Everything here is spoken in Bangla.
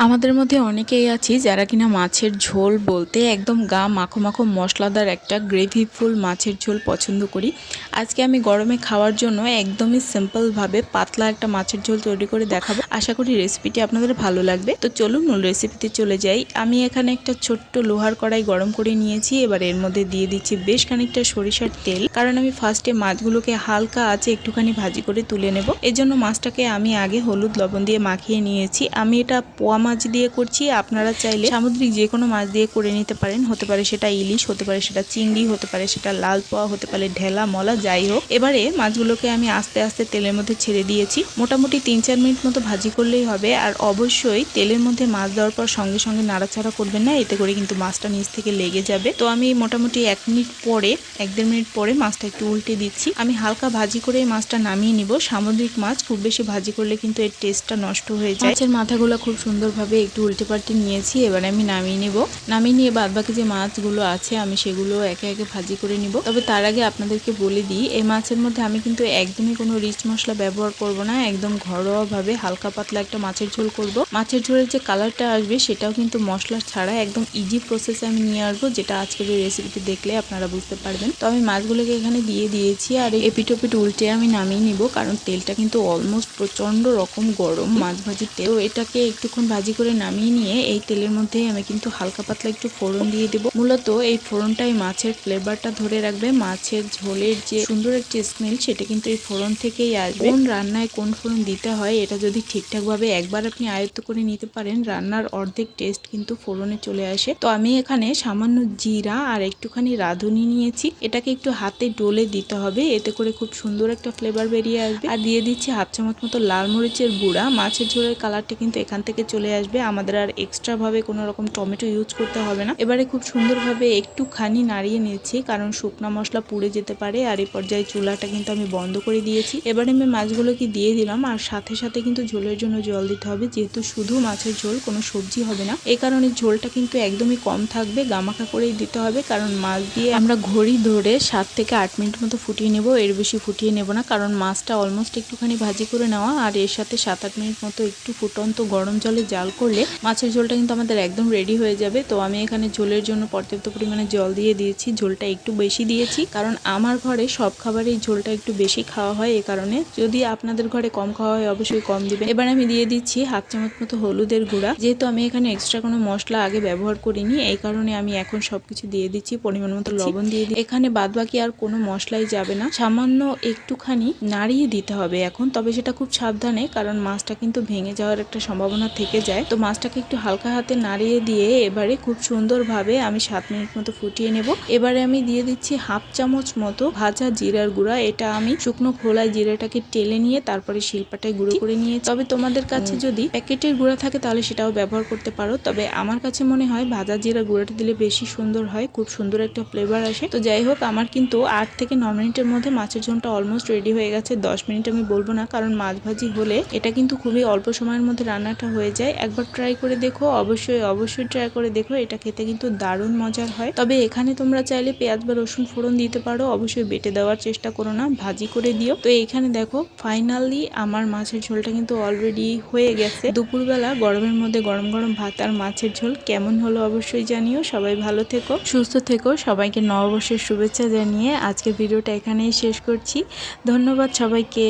আমাদের মধ্যে অনেকেই আছি যারা কিনা মাছের ঝোল বলতে একদম গা মাখো মাখো মশলাদার একটা গ্রেভিফুল মাছের ঝোল পছন্দ করি। আজকে আমি গরমে খাওয়ার জন্য একদমই সিম্পলভাবে পাতলা একটা মাছের ঝোল তৈরি করে দেখাবো। আশা করি রেসিপিটি আপনাদের ভালো লাগবে। তো চলুন মূল রেসিপিতে চলে যাই। আমি এখানে একটা ছোট্ট লোহার কড়াই গরম করে নিয়েছি। এবার এর মধ্যে দিয়ে দিচ্ছি বেশ খানিকটা সরিষার তেল, কারণ আমি ফার্স্টে মাছগুলোকে হালকা আঁচে একটুখানি ভাজি করে তুলে নেব। এর জন্য মাছটাকে আমি আগে হলুদ লবণ দিয়ে মাখিয়ে নিয়েছি। আমি এটা পোয়া মাছ দিয়ে করছি, আপনারা চাইলে সামুদ্রিক যে কোনো মাছ দিয়ে করে নিতে পারেন। হতে পারে সেটা ইলিশ, হতে পারে সেটা চিংড়ি, হতে পারে সেটা লাল পোয়া, হতে পারে ঢেলা মলা, যাই হোক। এবারে মাছগুলোকে আমি আস্তে আস্তে তেলের মধ্যে ছেড়ে দিয়েছি। মোটামুটি 3-4 মিনিট মতো ভাজি করলেই হবে। আর অবশ্যই তেলের মধ্যে মাছ দেওয়ার পর সঙ্গে সঙ্গে নাড়াচাড়া করবেন না, এতে করে কিন্তু মাছটা নিচ থেকে লেগে যাবে। তো আমি মোটামুটি 1-1.5 মিনিট পরে মাছটা একটু উল্টে দিচ্ছি। আমি হালকা ভাজি করে এই মাছটা নামিয়ে নিব। সামুদ্রিক মাছ খুব বেশি ভাজি করলে কিন্তু এর টেস্টটা নষ্ট হয়ে যায়। মাছের মাথাগুলো খুব সুন্দরভাবে একটু উল্টে পাল্টে নিয়েছি। এবার আমি নামিয়ে নেব। নামিয়ে নিয়ে বাদ বাকি যে মাছগুলো আছে আমি সেগুলো একে একে ভাজি করে নিব। তবে তার আগে আপনাদেরকে বলে দিই, এই মাছের মধ্যে আমি কিন্তু একদমই কোনো রিচ মশলা ব্যবহার করব না। একদম ঘরোয়াভাবে হালকা পাতলা একটা মাছের ঝোল করব। মাছের ঝোলের যে কালারটা আসবে সেটাও কিন্তু মশলা ছাড়া একদম ইজি প্রসেসে আমি নিয়ে আসবো, যেটা আজকের এই রেসিপিটি দেখলে আপনারা বুঝতে পারবেন। তো আমি মাছগুলোকে এখানে দিয়ে দিয়েছি আর এপিটোপিট উল্টে আমি নামিয়ে নিব, কারণ তেলটা কিন্তু অলমোস্ট প্রচন্ড রকম গরম মাছ ভাজির তেল। তো এটাকে একটুক্ষণ ভাজি করে নামিয়ে নিয়ে এই তেলের মধ্যে আমি কিন্তু হালকা পাতলা একটু ফোড়ন দিয়ে দেব। মূলত এই ফোড়নটাই মাছের ফ্লেভারটা ধরে রাখবে। মাছের ঝোলের যে সুন্দর একটি স্মেল সেটা কিন্তু এই ফোড়ন থেকেই আসবে। কোন রান্নায় কোন ফোড়ন দিতে হয় এটা যদি ঠিকঠাক ভাবে একবার আপনি আয়ত্ত করে নিতে পারেন, রান্নার অর্ধেক টেস্ট কিন্তু ফোড়নে চলে আসে। তো আমি এখানে সামান্য জিরা আর একটুখানি রাঁধুনি নিয়েছি। এটাকে একটু হাতে ডলে দিতে হবে, এতে করে খুব সুন্দর একটা ফ্লেভার বেরিয়ে আসবে। আর দিয়ে দিচ্ছি 1/2 চামচ মতো লাল মরিচের গুঁড়া। মাছের ঝোলের কালারটা কিন্তু এখান থেকে চলে আসবে, আমাদের আর এক্সট্রা ভাবে কোনো রকম টমেটো ইউজ করতে হবে না। এবারে খুব সুন্দরভাবে একটুখানি নাড়িয়ে নিচ্ছি, কারণ শুকনা মশলা পুড়ে যেতে পারে। আর এই পর্যায়ে চুলাটা কিন্তু আমি বন্ধ করে দিয়েছি। এবারে আমি মাছগুলোকে দিয়ে দিলাম আর সাথে সাথে কিন্তু ঝোলের জন্য জল দিতে হবে, যেহেতু শুধু মাছের ঝোল, কোনো সবজি হবে না। এই কারণে ঝোলটা কিন্তু একদমই কম থাকবে, গামাখা করেই দিতে হবে। কারণ মাছ দিয়ে আমরা ঘড়ি ধরে 7 থেকে 8 মিনিট মতো ফুটিয়ে নেব, এর বেশি ফুটিয়ে নেব না, কারণ মাছটা অলমোস্ট একটুখানি ভাজি করে নেওয়া। আর এর সাথে 7-8 মিনিট মতো একটু ফুটন্ত গরম জলে জাল করলে মাছের ঝোলটা কিন্তু আমাদের একদম রেডি হয়ে যাবে। তো আমি এখানে ঝোলের জন্য পর্যাপ্ত পরিমাণে জল দিয়ে দিয়েছি। ঝোলটা একটু বেশি দিয়েছি, কারণ আমার ঘরে সব খাবারেই ঝোলটা একটু বেশি খাওয়া হয়। এই কারণে যদি আপনাদের ঘরে কম খাওয়া হয় অবশ্যই কম দিবেন। এবার আমি দিয়ে দিচ্ছি 1/2 চামচ মতো হলুদের গুঁড়া। যেহেতু আমি এখানে এক্সট্রা কোনো মশলা আগে ব্যবহার করিনি, এই কারণে আমি এখন সবকিছু দিয়ে দিচ্ছি। পরিমাণ মতো লবণ দিয়ে দিই। এখানে বাদ বাকি আর কোনো মশলাই যাবে না, সামান্য একটুখানি নাড়িয়ে দিতে হবে এখন। তবে সেটা খুব সাবধানে, কারণ মাছটা কিন্তু ভেঙে যাওয়ার একটা সম্ভাবনা থেকে যায়। তো মাছটাকে একটু হালকা হাতে নাড়িয়ে দিয়ে এবারে খুব সুন্দরভাবে আমি 7 মিনিট মতো ফুটিয়ে নেব। এবারে আমি দিয়ে দিচ্ছি 1/2 চামচ মতো ভাজা জিরার গুঁড়া। এটা আমি শুকনো খোলায় জিরাটাকে টেলে নিয়ে তারপরে শিলপাটায় গুঁড়ো করে নিয়েছি। তবে তোমাদের কাছে যদি প্যাকেটের গুঁড়া থাকে তাহলে সেটাও ব্যবহার করতে পারো। তবে আমার কাছে মনে হয় ভাজা জিরা গুঁড়াটা দিলে বেশি সুন্দর হয়, খুব সুন্দর একটা ফ্লেভার আসে। তো যাই হোক, আমার কিন্তু 8 থেকে 9 মিনিটের মধ্যে মাছের ঝোলটা অলমোস্ট রেডি হয়ে গেছে। 10 মিনিট আমি বলবো না, কারণ মাছ ভাজি হলে এটা কিন্তু খুবই অল্প সময়ের মধ্যে রান্নাটা হয়ে যায়। একবার ট্রাই করে দেখো, অবশ্যই ট্রাই করে দেখো, এটা খেতে কিন্তু দারুণ মজার হয়। তবে এখানে তোমরা চাইলে পেঁয়াজ বা রসুন ফোড়ন দিতে পারো, অবশ্যই বেটে দেওয়ার চেষ্টা করো না, ভাজি করে দিও। তো এইখানে দেখো ফাইনালি আমার মাছের ঝোলটা কিন্তু অলরেডি হয়ে গেছে। দুপুরবেলা গরমের মধ্যে গরম গরম ভাত আর মাছের ঝোল কেমন হলো অবশ্যই জানিও। সবাই ভালো থেকো, সুস্থ থেকো। সবাইকে নববর্ষের শুভেচ্ছা জানিয়ে আজকের ভিডিওটা এখানেই শেষ করছি। ধন্যবাদ সবাইকে।